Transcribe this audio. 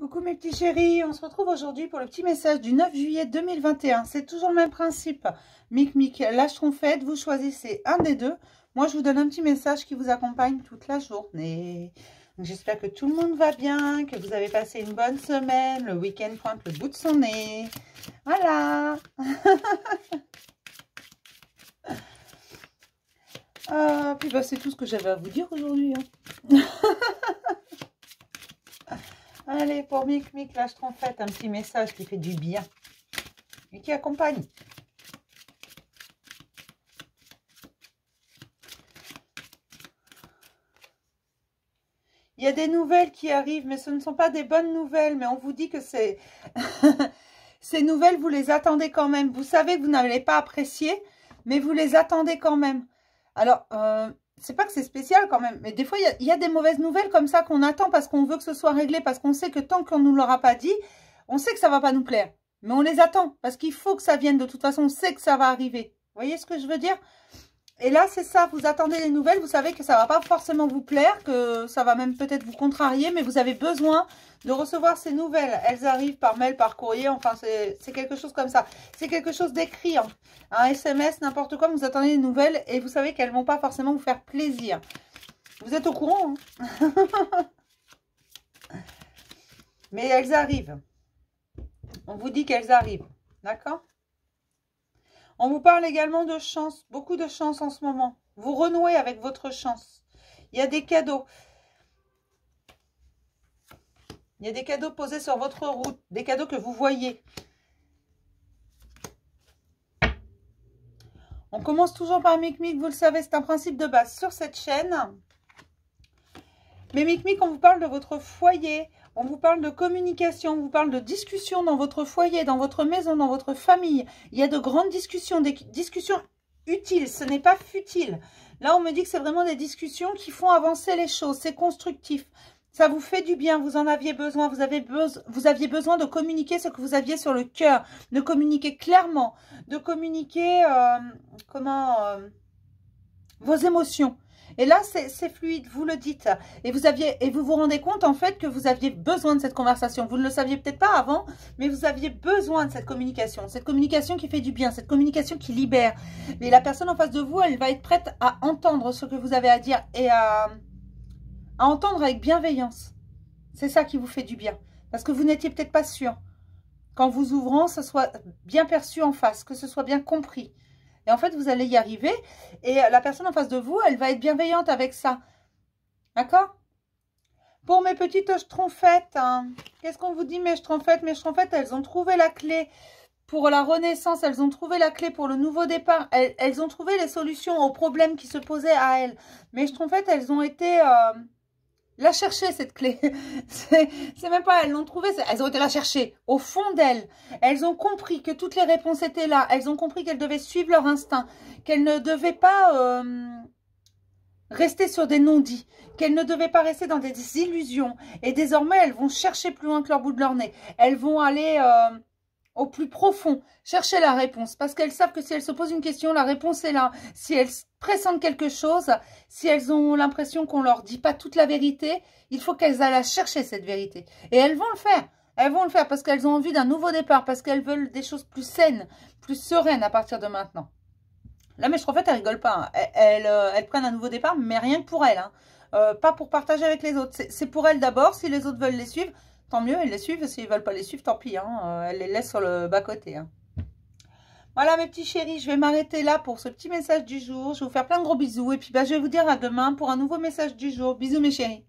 Coucou mes petits chéris, on se retrouve aujourd'hui pour le petit message du 9 juillet 2021. C'est toujours le même principe. Mic, la schtroumpfette, vous choisissez un des deux. Moi, je vous donne un petit message qui vous accompagne toute la journée. J'espère que tout le monde va bien, que vous avez passé une bonne semaine. Le week-end pointe le bout de son nez. Voilà. Puis bah, c'est tout ce que j'avais à vous dire aujourd'hui. Allez, pour Mic, la schtroumpfette, un petit message qui fait du bien et qui accompagne. Il y a des nouvelles qui arrivent, mais ce ne sont pas des bonnes nouvelles. Mais on vous dit que c'est ces nouvelles, vous les attendez quand même. Vous savez que vous n'allez pas apprécier, mais vous les attendez quand même. Alors, c'est pas que c'est spécial quand même, mais des fois, il y a des mauvaises nouvelles comme ça qu'on attend parce qu'on veut que ce soit réglé, parce qu'on sait que tant qu'on ne nous l'aura pas dit, on sait que ça va pas nous plaire. Mais on les attend parce qu'il faut que ça vienne. De toute façon, on sait que ça va arriver. Vous voyez ce que je veux dire? Et là, c'est ça, vous attendez les nouvelles, vous savez que ça va pas forcément vous plaire, que ça va même peut-être vous contrarier, mais vous avez besoin de recevoir ces nouvelles. Elles arrivent par mail, par courrier, enfin, c'est quelque chose comme ça. C'est quelque chose d'écrit, hein. Un SMS, n'importe quoi, vous attendez les nouvelles et vous savez qu'elles vont pas forcément vous faire plaisir. Vous êtes au courant, hein. Mais elles arrivent. On vous dit qu'elles arrivent, d'accord ? On vous parle également de chance, beaucoup de chance en ce moment. Vous renouez avec votre chance. Il y a des cadeaux. Il y a des cadeaux posés sur votre route, des cadeaux que vous voyez. On commence toujours par Mic, vous le savez, c'est un principe de base sur cette chaîne. Mais Mic, on vous parle de votre foyer. On vous parle de communication, on vous parle de discussion dans votre foyer, dans votre maison, dans votre famille. Il y a de grandes discussions, des discussions utiles, ce n'est pas futile. Là, on me dit que c'est vraiment des discussions qui font avancer les choses, c'est constructif. Ça vous fait du bien, vous en aviez besoin, vous aviez besoin de communiquer ce que vous aviez sur le cœur, de communiquer clairement, de communiquer vos émotions. Et là, c'est fluide, vous le dites. Et vous vous rendez compte, en fait, que vous aviez besoin de cette conversation. Vous ne le saviez peut-être pas avant, mais vous aviez besoin de cette communication qui fait du bien, cette communication qui libère. Et la personne en face de vous, elle va être prête à entendre ce que vous avez à dire et à entendre avec bienveillance. C'est ça qui vous fait du bien. Parce que vous n'étiez peut-être pas sûr. Qu'en vous ouvrant, ce soit bien perçu en face, que ce soit bien compris. Et en fait, vous allez y arriver. Et la personne en face de vous, elle va être bienveillante avec ça. D'accord? Pour mes petites schtroumpfettes, hein, qu'est-ce qu'on vous dit, mes schtroumpfettes? Mes schtroumpfettes, elles ont trouvé la clé pour la renaissance. Elles ont trouvé la clé pour le nouveau départ. Elles ont trouvé les solutions aux problèmes qui se posaient à elles. Mes schtroumpfettes, elles ont été... la chercher, cette clé. C'est même pas, elles l'ont trouvée, elles ont été la chercher. Au fond d'elles, elles ont compris que toutes les réponses étaient là. Elles ont compris qu'elles devaient suivre leur instinct. Qu'elles ne devaient pas rester sur des non-dits. Qu'elles ne devaient pas rester dans des illusions. Et désormais, elles vont chercher plus loin que leur bout de leur nez. Elles vont aller au plus profond, chercher la réponse. Parce qu'elles savent que si elles se posent une question, la réponse est là. Si elles pressentent quelque chose, si elles ont l'impression qu'on leur dit pas toute la vérité, il faut qu'elles aillent la chercher, cette vérité. Et elles vont le faire. Elles vont le faire parce qu'elles ont envie d'un nouveau départ, parce qu'elles veulent des choses plus saines, plus sereines à partir de maintenant. Là, mais je trouve, en fait, elles rigolent pas. Hein. Elles prennent un nouveau départ, mais rien que pour elles. Hein. Pas pour partager avec les autres. C'est pour elles d'abord. Si les autres veulent les suivre, tant mieux, elles les suivent. S'ils ne veulent pas les suivre, tant pis. Hein. Elles les laissent sur le bas-côté. Hein. Voilà mes petits chéris, je vais m'arrêter là pour ce petit message du jour. Je vais vous faire plein de gros bisous. Et puis bah, je vais vous dire à demain pour un nouveau message du jour. Bisous mes chéris.